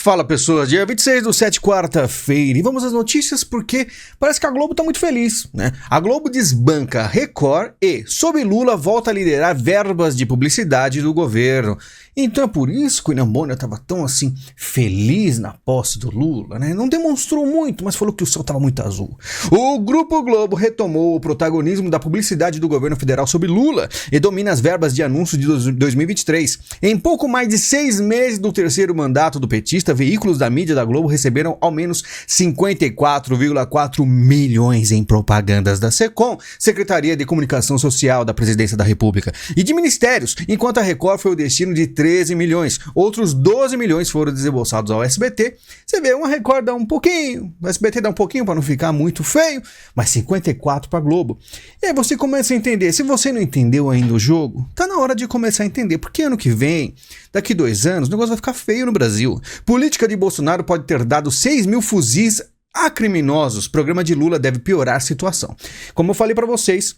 Fala pessoas, dia 26/7, quarta-feira, e vamos às notícias porque parece que a Globo tá muito feliz, né? A Globo desbanca Record e, sob Lula, volta a liderar verbas de publicidade do governo. Então é por isso que o William Bonner tava tão assim feliz na posse do Lula, né? Não demonstrou muito, mas falou que o céu tava muito azul. O Grupo Globo retomou o protagonismo da publicidade do governo federal sob Lula e domina as verbas de anúncio de 2023. Em pouco mais de 6 meses do terceiro mandato do petista, veículos da mídia da Globo receberam ao menos 54,4 milhões em propagandas da SECOM, Secretaria de Comunicação Social da Presidência da República, e de ministérios, enquanto a Record foi o destino de 13 milhões. Outros 12 milhões foram desembolsados ao SBT. Você vê, uma Record dá um pouquinho, o SBT dá um pouquinho para não ficar muito feio, mas 54 para Globo. E aí você começa a entender. Se você não entendeu ainda o jogo, tá na hora de começar a entender, porque ano que vem, daqui 2 anos, o negócio vai ficar feio no Brasil. Política de Bolsonaro pode ter dado 6 mil fuzis a criminosos. Programa de Lula deve piorar a situação. Como eu falei para vocês,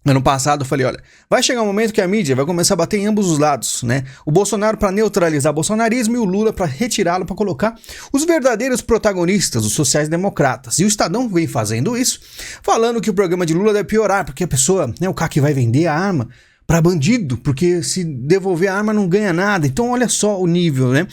ano passado eu falei, olha, vai chegar um momento que a mídia vai começar a bater em ambos os lados, né? O Bolsonaro para neutralizar o bolsonarismo e o Lula para retirá-lo, para colocar os verdadeiros protagonistas, os sociais-democratas. E o Estadão vem fazendo isso, falando que o programa de Lula deve piorar, porque a pessoa, né, o cara que vai vender a arma para bandido, porque se devolver a arma não ganha nada. Então olha só o nível, né?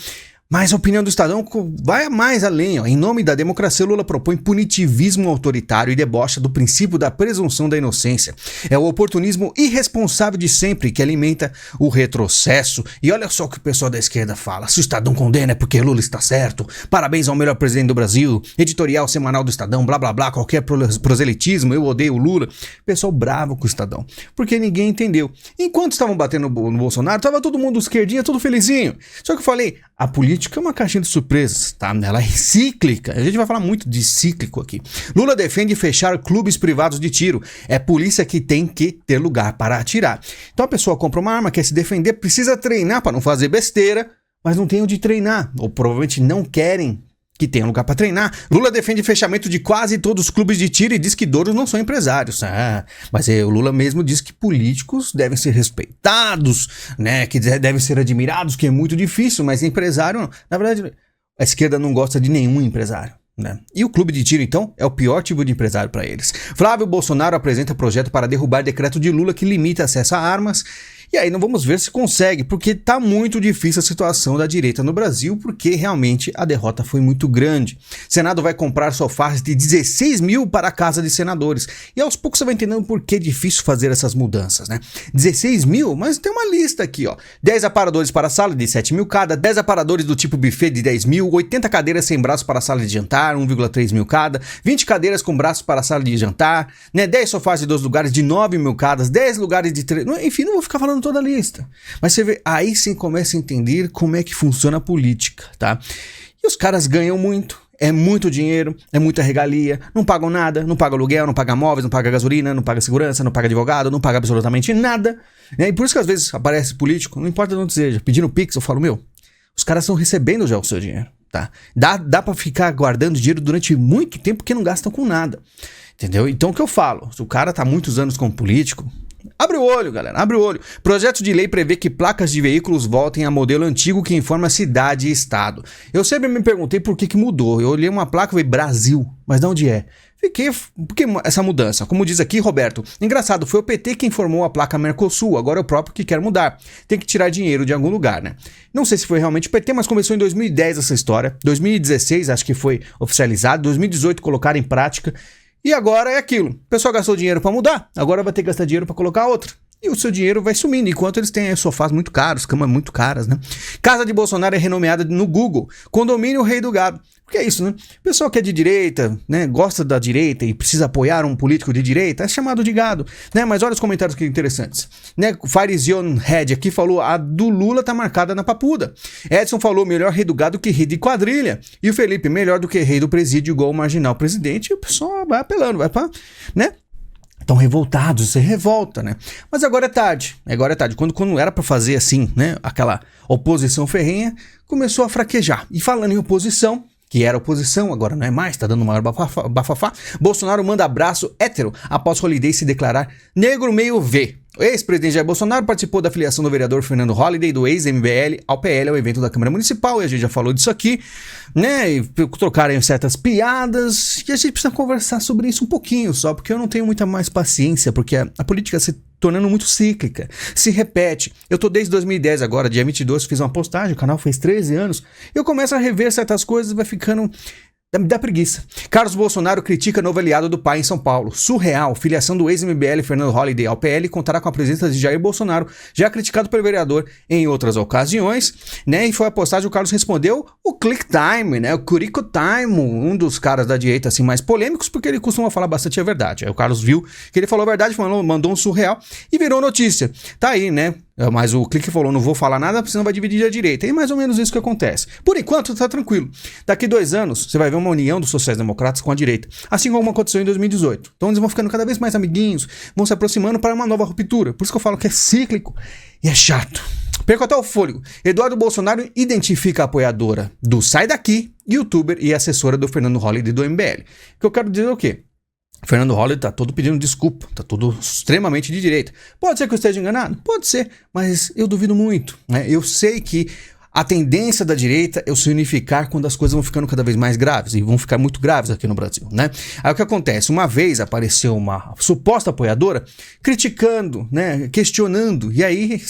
Mas a opinião do Estadão vai mais além. Ó. Em nome da democracia, Lula propõe punitivismo autoritário e debocha do princípio da presunção da inocência. É o oportunismo irresponsável de sempre que alimenta o retrocesso. E olha só o que o pessoal da esquerda fala. Se o Estadão condena é porque Lula está certo. Parabéns ao melhor presidente do Brasil. Editorial semanal do Estadão, blá blá blá, qualquer proselitismo, eu odeio o Lula. Pessoal bravo com o Estadão, porque ninguém entendeu. Enquanto estavam batendo no Bolsonaro, estava todo mundo esquerdinha, todo felizinho. Só que eu falei, a política é uma caixinha de surpresas, tá? Ela é cíclica. A gente vai falar muito de cíclico aqui. Lula defende fechar clubes privados de tiro. É polícia que tem que ter lugar para atirar. Então a pessoa compra uma arma, quer se defender, precisa treinar para não fazer besteira, mas não tem onde treinar. Ou provavelmente não querem que tenha lugar para treinar. Lula defende fechamento de quase todos os clubes de tiro e diz que douros não são empresários. Mas o Lula mesmo diz que políticos devem ser respeitados, né? Que devem ser admirados, que é muito difícil, mas empresário não. Na verdade, a esquerda não gosta de nenhum empresário, né? E o clube de tiro, então, é o pior tipo de empresário para eles. Flávio Bolsonaro apresenta projeto para derrubar decreto de Lula que limita acesso a armas. E aí não vamos ver se consegue, porque tá muito difícil a situação da direita no Brasil, porque realmente a derrota foi muito grande. Senado vai comprar sofás de 16 mil para a Casa de Senadores. E aos poucos você vai entendendo por que é difícil fazer essas mudanças, né? 16 mil, mas tem uma lista aqui, ó. 10 aparadores para a sala de 7 mil cada, 10 aparadores do tipo buffet de 10 mil, 80 cadeiras sem braços para a sala de jantar, 1,3 mil cada, 20 cadeiras com braços para a sala de jantar, né? 10 sofás de 2 lugares de 9 mil cada, 10 lugares de 3... Enfim, não vou ficar falando toda a lista. Mas você vê, aí sim começa a entender como é que funciona a política, tá? E os caras ganham muito, é muito dinheiro, é muita regalia, não pagam nada, não pagam aluguel, não pagam móveis, não pagam gasolina, não pagam segurança, não pagam advogado, não pagam absolutamente nada, né? E por isso que às vezes aparece político, não importa de onde seja, pedindo Pix, eu falo, os caras estão recebendo já o seu dinheiro, tá? Dá pra ficar guardando dinheiro durante muito tempo porque não gastam com nada, entendeu? Então o que eu falo, se o cara tá muitos anos como político, abre o olho, galera, abre o olho. Projeto de lei prevê que placas de veículos voltem a modelo antigo que informa cidade e estado. Eu sempre me perguntei por que mudou. Eu olhei uma placa e falei, Brasil, mas de onde é? Por que essa mudança? Como diz aqui, Roberto, engraçado, foi o PT que informou a placa Mercosul, agora é o próprio que quer mudar. Tem que tirar dinheiro de algum lugar, né? Não sei se foi realmente o PT, mas começou em 2010 essa história. 2016 acho que foi oficializado, 2018 colocaram em prática. E agora é aquilo, o pessoal gastou dinheiro para mudar, agora vai ter que gastar dinheiro para colocar outro. E o seu dinheiro vai sumindo, enquanto eles têm sofás muito caros, camas muito caras, né? Casa de Bolsonaro é renomeada no Google, condomínio Rei do Gado. Porque é isso, né? O pessoal que é de direita, né, gosta da direita e precisa apoiar um político de direita, é chamado de gado, né? Mas olha os comentários que interessantes, né? O Farizion Red aqui falou, a do Lula tá marcada na papuda. Edson falou, melhor rei do gado que rei de quadrilha. E o Felipe, melhor do que rei do presídio igual o marginal presidente. E o pessoal vai apelando, vai pra, né? Estão revoltados, você revolta, né? Mas agora é tarde, Quando era pra fazer assim, né? Aquela oposição ferrenha, começou a fraquejar. E falando em oposição, que era oposição, agora não é mais, tá dando maior bafafá. Bolsonaro manda abraço hétero após Holiday se declarar negro meio V. O ex-presidente Jair Bolsonaro participou da filiação do vereador Fernando Holliday, do ex-MBL, ao PL, ao evento da Câmara Municipal, e a gente já falou disso aqui, né? E trocaram certas piadas, e a gente precisa conversar sobre isso um pouquinho só, porque eu não tenho muita mais paciência, porque a política se tornando muito cíclica, se repete. Eu tô desde 2010 agora, dia 22, fiz uma postagem, o canal fez 13 anos, eu começo a rever certas coisas e vai ficando... dá preguiça. Carlos Bolsonaro critica novo aliado do pai em São Paulo. Surreal. Filiação do ex-MBL Fernando Holliday ao PL contará com a presença de Jair Bolsonaro, já criticado pelo vereador em outras ocasiões, né? E foi a postagem, o Carlos respondeu o Click Time, né? O Curico Time, um dos caras da direita assim mais polêmicos, porque ele costuma falar bastante a verdade. Aí o Carlos viu que ele falou a verdade, mandou um surreal e virou notícia. Tá aí, né? Mas o Clique falou, não vou falar nada, porque senão vai dividir a direita. E é mais ou menos isso que acontece. Por enquanto, tá tranquilo. Daqui 2 anos, você vai ver uma união dos sociais-democratas com a direita. Assim como aconteceu em 2018. Então eles vão ficando cada vez mais amiguinhos, vão se aproximando para uma nova ruptura. Por isso que eu falo que é cíclico e é chato. Perco até o fôlego. Eduardo Bolsonaro identifica a apoiadora do Sai Daqui, youtuber e assessora do Fernando Holliday do MBL. O que eu quero dizer é o quê? Fernando Holliday tá todo pedindo desculpa, tá todo extremamente de direita. Pode ser que eu esteja enganado? Pode ser, mas eu duvido muito, né? Eu sei que a tendência da direita é se unificar quando as coisas vão ficando cada vez mais graves, e vão ficar muito graves aqui no Brasil, né? Aí o que acontece? Uma vez apareceu uma suposta apoiadora criticando, né? Questionando, e aí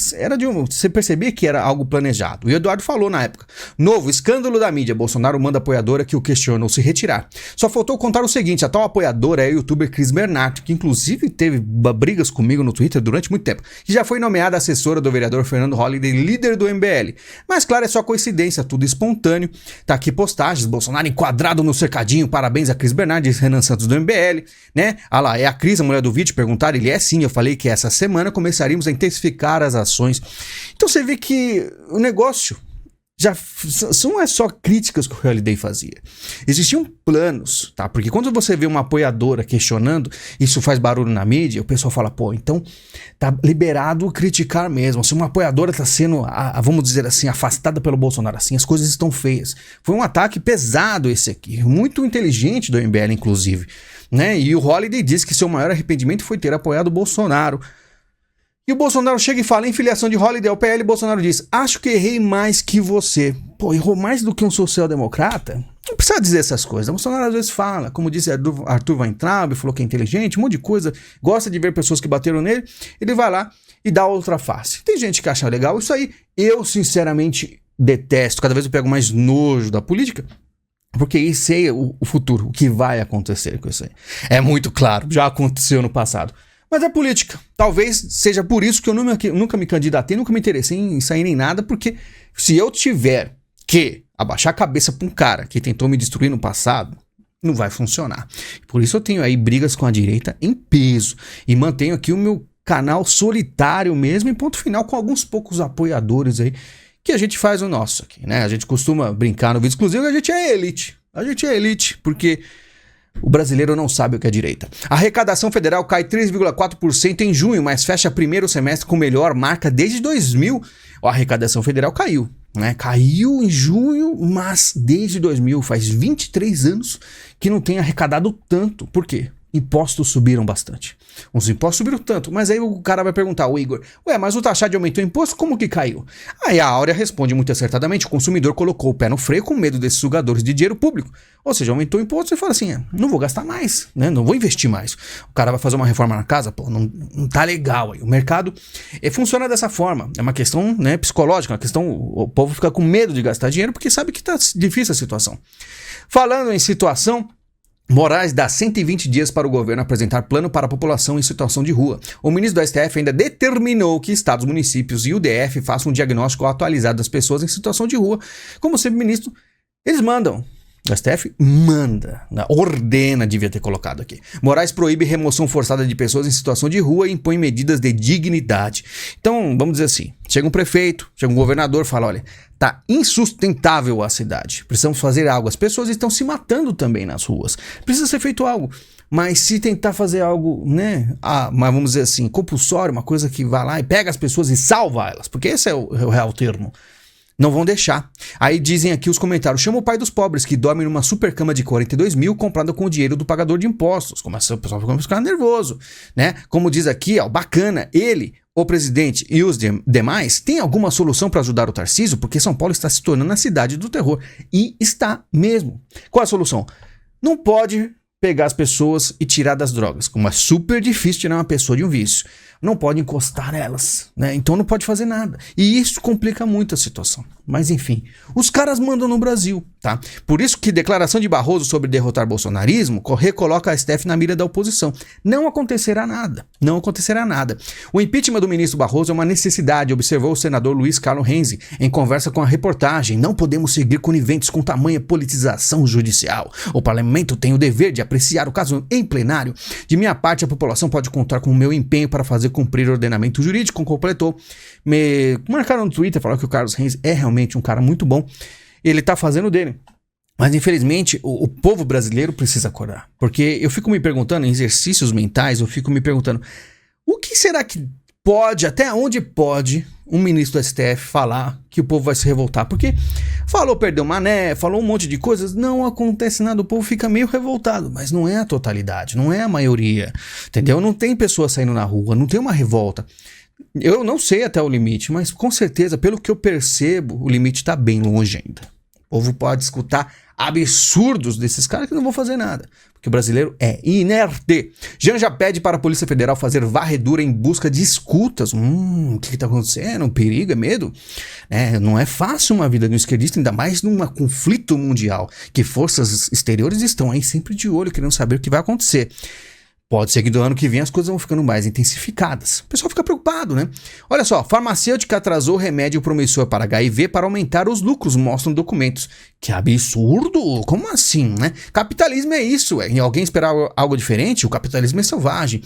você percebia que era algo planejado. E o Eduardo falou na época, novo escândalo da mídia, Bolsonaro manda apoiadora que o questionou se retirar. Só faltou contar o seguinte, a tal apoiadora é a youtuber Cris Bernardo, que inclusive teve brigas comigo no Twitter durante muito tempo, que já foi nomeada assessora do vereador Fernando Holliday, líder do MBL. Mas claro, é só coincidência, tudo espontâneo. Tá aqui postagens, Bolsonaro enquadrado no cercadinho, parabéns a Cris Bernardes, Renan Santos do MBL, né? Ah lá, é a Cris, a mulher do vídeo, perguntaram, ele é sim, eu falei que essa semana começaríamos a intensificar as ações. Então você vê que o negócio já não é só críticas que o Holliday fazia. Existiam planos, tá? Porque quando você vê uma apoiadora questionando, isso faz barulho na mídia, o pessoal fala, pô, então tá liberado criticar mesmo. Se uma apoiadora tá sendo, vamos dizer assim, afastada pelo Bolsonaro, assim, as coisas estão feias. Foi um ataque pesado esse aqui, muito inteligente do MBL, inclusive, né? E o Holliday disse que seu maior arrependimento foi ter apoiado o Bolsonaro. E o Bolsonaro chega e fala em filiação de Holliday ao PL, Bolsonaro diz, acho que errei mais que você. Pô, errou mais do que um social-democrata? Não precisa dizer essas coisas. O Bolsonaro às vezes fala, como disse Arthur Weintraub, falou que é inteligente, um monte de coisa, gosta de ver pessoas que bateram nele, ele vai lá e dá outra face. Tem gente que acha legal isso aí, eu sinceramente detesto, cada vez eu pego mais nojo da política, porque isso aí é o futuro, o que vai acontecer com isso aí. É muito claro, já aconteceu no passado. Mas é política. Talvez seja por isso que eu nunca me candidatei, nunca me interessei em sair nem nada, porque se eu tiver que abaixar a cabeça pra um cara que tentou me destruir no passado, não vai funcionar. Por isso eu tenho aí brigas com a direita em peso. E mantenho aqui o meu canal solitário mesmo, em ponto final, com alguns poucos apoiadores aí, que a gente faz o nosso aqui, né? A gente costuma brincar no vídeo exclusivo, a gente é elite. A gente é elite, porque o brasileiro não sabe o que é direita. A arrecadação federal cai 3,4% em junho, mas fecha primeiro semestre com melhor marca desde 2000. A arrecadação federal caiu, né? Caiu em junho, mas desde 2000, faz 23 anos que não tem arrecadado tanto. Por quê? Impostos subiram bastante. Os impostos subiram tanto, mas aí o cara vai perguntar, o Igor, ué, mas o taxado aumentou o imposto, como que caiu? Aí a Áurea responde muito acertadamente, o consumidor colocou o pé no freio com medo desses sugadores de dinheiro público. Ou seja, aumentou o imposto e fala assim, não vou gastar mais, né? Não vou investir mais. O cara vai fazer uma reforma na casa, pô, não tá legal aí. O mercado funciona dessa forma. É uma questão, né, psicológica, uma questão, o povo fica com medo de gastar dinheiro porque sabe que tá difícil a situação. Falando em situação, Moraes dá 120 dias para o governo apresentar plano para a população em situação de rua. O ministro do STF ainda determinou que estados, municípios e o DF façam um diagnóstico atualizado das pessoas em situação de rua. Como sempre, ministro, eles mandam. O STF manda, ordena, devia ter colocado aqui. Moraes proíbe remoção forçada de pessoas em situação de rua e impõe medidas de dignidade. Então, vamos dizer assim, chega um prefeito, chega um governador, fala, olha, tá insustentável a cidade, precisamos fazer algo. As pessoas estão se matando também nas ruas, precisa ser feito algo. Mas se tentar fazer algo, né, mas vamos dizer assim, compulsório, uma coisa que vai lá e pega as pessoas e salva elas, porque esse é o real termo. Não vão deixar. Aí dizem aqui os comentários: chama o pai dos pobres que dorme numa super cama de 42 mil comprada com o dinheiro do pagador de impostos. O pessoal começa a ficar nervoso, né? Como diz aqui, ó, bacana, ele, o presidente e os demais têm alguma solução para ajudar o Tarcísio? Porque São Paulo está se tornando a cidade do terror. E está mesmo. Qual a solução? Não pode pegar as pessoas e tirar das drogas, como é super difícil tirar uma pessoa de um vício. Não pode encostar nelas, né? Então não pode fazer nada. E isso complica muito a situação. Mas enfim, os caras mandam no Brasil, tá? Por isso que declaração de Barroso sobre derrotar bolsonarismo recoloca a STF na mira da oposição. Não acontecerá nada. Não acontecerá nada. O impeachment do ministro Barroso é uma necessidade, observou o senador Luiz Carlos Renzi em conversa com a reportagem. Não podemos seguir coniventes com tamanha politização judicial. O parlamento tem o dever de apreciar o caso em plenário. De minha parte, a população pode contar com o meu empenho para fazer cumprir o ordenamento jurídico, completou. Me marcaram no Twitter, falaram que o Carlos Renzi é realmente um cara muito bom. Ele tá fazendo dele. Mas infelizmente o povo brasileiro precisa acordar. Porque eu fico me perguntando, em exercícios mentais, eu fico me perguntando, o que será que pode, até onde pode um ministro do STF falar que o povo vai se revoltar? Porque falou perdeu Mané, falou um monte de coisas, não acontece nada, o povo fica meio revoltado, mas não é a totalidade, não é a maioria, entendeu? Não tem pessoas saindo na rua, não tem uma revolta. Eu não sei até o limite, mas com certeza, pelo que eu percebo, o limite está bem longe ainda. O povo pode escutar absurdos desses caras que não vão fazer nada, porque o brasileiro é inerte. Janja pede para a Polícia Federal fazer varredura em busca de escutas. O que está acontecendo? Um perigo, é medo? Não é fácil uma vida de um esquerdista, ainda mais num conflito mundial, que forças exteriores estão aí sempre de olho, querendo saber o que vai acontecer. Pode ser que do ano que vem as coisas vão ficando mais intensificadas. O pessoal fica preocupado, né? Olha só, farmacêutica atrasou remédio promissor para HIV para aumentar os lucros, mostram documentos. Que absurdo! Como assim, né? Capitalismo é isso, E alguém esperar algo diferente? O capitalismo é selvagem.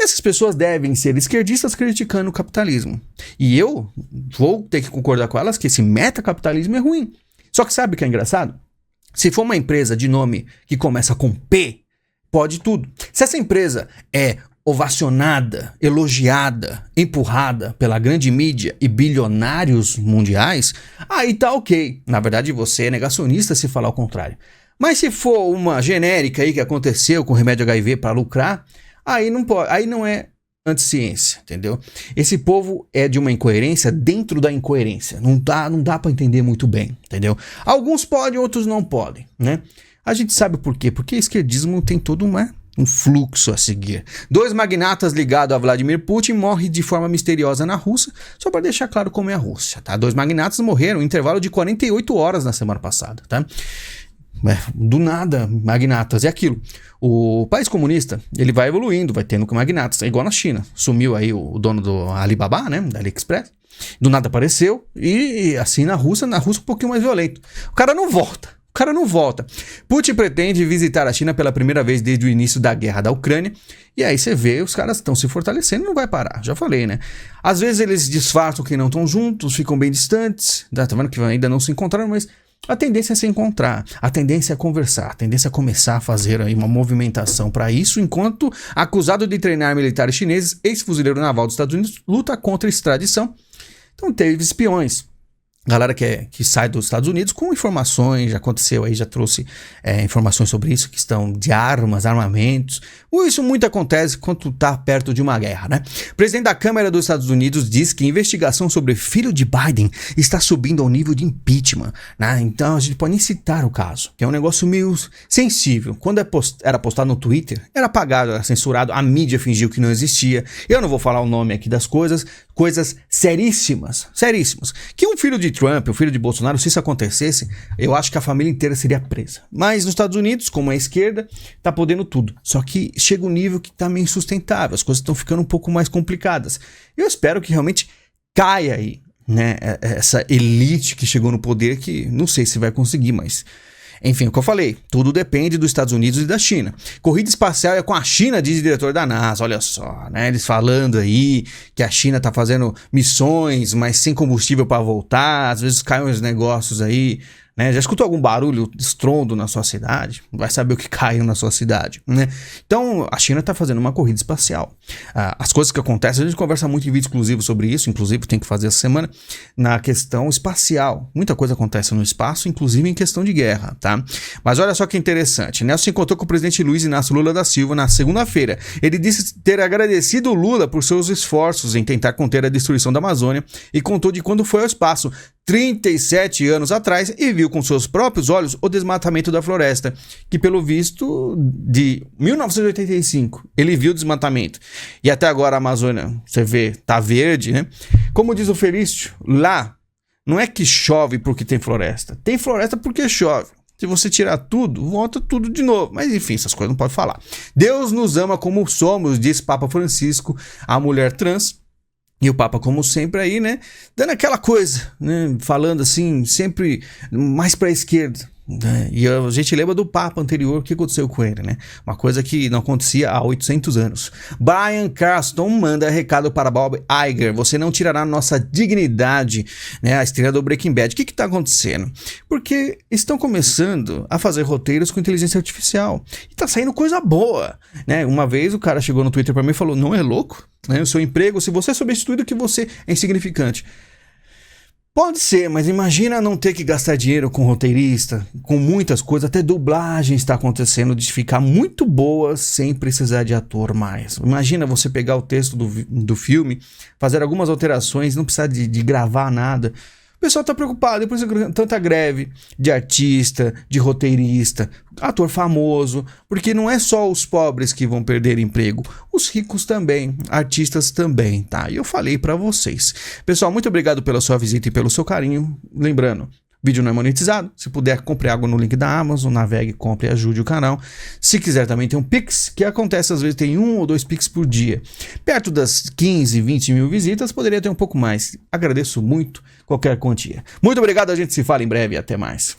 Essas pessoas devem ser esquerdistas criticando o capitalismo. E eu vou ter que concordar com elas que esse metacapitalismo é ruim. Só que sabe o que é engraçado? Se for uma empresa de nome que começa com P, pode tudo. Se essa empresa é ovacionada, elogiada, empurrada pela grande mídia e bilionários mundiais, aí tá ok. Na verdade, você é negacionista se falar o contrário. Mas se for uma genérica aí que aconteceu com remédio HIV para lucrar, aí não pode, aí não é anticiência, entendeu? Esse povo é de uma incoerência dentro da incoerência. Não dá para entender muito bem, entendeu? Alguns podem, outros não podem, né? A gente sabe por quê? Porque o esquerdismo tem todo um fluxo a seguir. 2 magnatas ligados a Vladimir Putin morrem de forma misteriosa na Rússia, só para deixar claro como é a Rússia, tá? 2 magnatas morreram em intervalo de 48 horas na semana passada, tá? Do nada, magnatas, é aquilo. O país comunista, ele vai evoluindo, vai tendo magnatas, é igual na China. Sumiu aí o dono do Alibaba, né, da AliExpress. Do nada apareceu e assim na Rússia um pouquinho mais violento. O cara não volta. Putin pretende visitar a China pela primeira vez desde o início da guerra da Ucrânia. E aí você vê, os caras estão se fortalecendo, não vai parar. Já falei, né? Às vezes eles disfarçam que não estão juntos, ficam bem distantes. Tá vendo que ainda não se encontraram, mas a tendência é se encontrar. A tendência é conversar. A tendência é começar a fazer aí uma movimentação para isso, enquanto acusado de treinar militares chineses, ex-fuzileiro naval dos Estados Unidos luta contra a extradição. Então teve espiões. Galera que sai dos Estados Unidos com informações, já aconteceu aí, já trouxe informações sobre isso, questão de armas, armamentos. Isso muito acontece quando tá perto de uma guerra, né? O presidente da Câmara dos Estados Unidos diz que a investigação sobre o filho de Biden está subindo ao nível de impeachment, né? Então a gente pode nem citar o caso, que é um negócio meio sensível. Quando era postado no Twitter, era apagado, era censurado, a mídia fingiu que não existia. Eu não vou falar o nome aqui das coisas seríssimas. Que um filho de Trump, o filho de Bolsonaro, se isso acontecesse, eu acho que a família inteira seria presa. Mas nos Estados Unidos, como é a esquerda, tá podendo tudo. Só que chega um nível que tá meio insustentável, as coisas estão ficando um pouco mais complicadas. Eu espero que realmente caia aí, né, essa elite que chegou no poder, que não sei se vai conseguir, mas... Enfim, o que eu falei, tudo depende dos Estados Unidos e da China. Corrida espacial é com a China, diz o diretor da NASA, olha só, né? Eles falando aí que a China tá fazendo missões, mas sem combustível para voltar, às vezes caem uns negócios aí né? Já escutou algum barulho, estrondo na sua cidade? Vai saber o que caiu na sua cidade, né? Então, a China está fazendo uma corrida espacial. As coisas que acontecem, a gente conversa muito em vídeo exclusivo sobre isso, inclusive tem que fazer essa semana, na questão espacial. Muita coisa acontece no espaço, inclusive em questão de guerra, tá? Mas olha só que interessante. Nelson se encontrou com o presidente Luiz Inácio Lula da Silva na segunda-feira. Ele disse ter agradecido Lula por seus esforços em tentar conter a destruição da Amazônia e contou de quando foi ao espaço 37 anos atrás e viu com seus próprios olhos o desmatamento da floresta, que pelo visto de 1985 ele viu o desmatamento e até agora a Amazônia, você vê, tá verde, né? Como diz o Felício, lá não é que chove porque tem floresta porque chove. Se você tirar tudo, volta tudo de novo. Mas enfim, essas coisas não pode falar. Deus nos ama como somos, diz Papa Francisco, a mulher trans. E o Papa, como sempre, aí, né, dando aquela coisa, né, falando assim, sempre mais para a esquerda. Né? E a gente lembra do Papa anterior, o que aconteceu com ele, né? Uma coisa que não acontecia há 800 anos. Bryan Cranston manda recado para Bob Iger: você não tirará nossa dignidade, né? A estrela do Breaking Bad. O que está acontecendo? Porque estão começando a fazer roteiros com inteligência artificial. E tá saindo coisa boa, né? Uma vez o cara chegou no Twitter para mim e falou: não é louco? Né? O seu emprego, se você é substituído, que você é insignificante. Pode ser, mas imagina não ter que gastar dinheiro com roteirista, com muitas coisas, até dublagem está acontecendo de ficar muito boa sem precisar de ator mais. Imagina você pegar o texto do filme, fazer algumas alterações, não precisar de gravar nada. O pessoal está preocupado, por isso tanta greve de artista, de roteirista, ator famoso, porque não é só os pobres que vão perder emprego, os ricos também, artistas também, tá? E eu falei para vocês. Pessoal, muito obrigado pela sua visita e pelo seu carinho. Lembrando, vídeo não é monetizado. Se puder, compre algo no link da Amazon, navegue, compre e ajude o canal. Se quiser também tem um Pix, que acontece às vezes, tem 1 ou 2 Pix por dia. Perto das 15, 20 mil visitas, poderia ter um pouco mais. Agradeço muito qualquer quantia. Muito obrigado, a gente se fala em breve e até mais.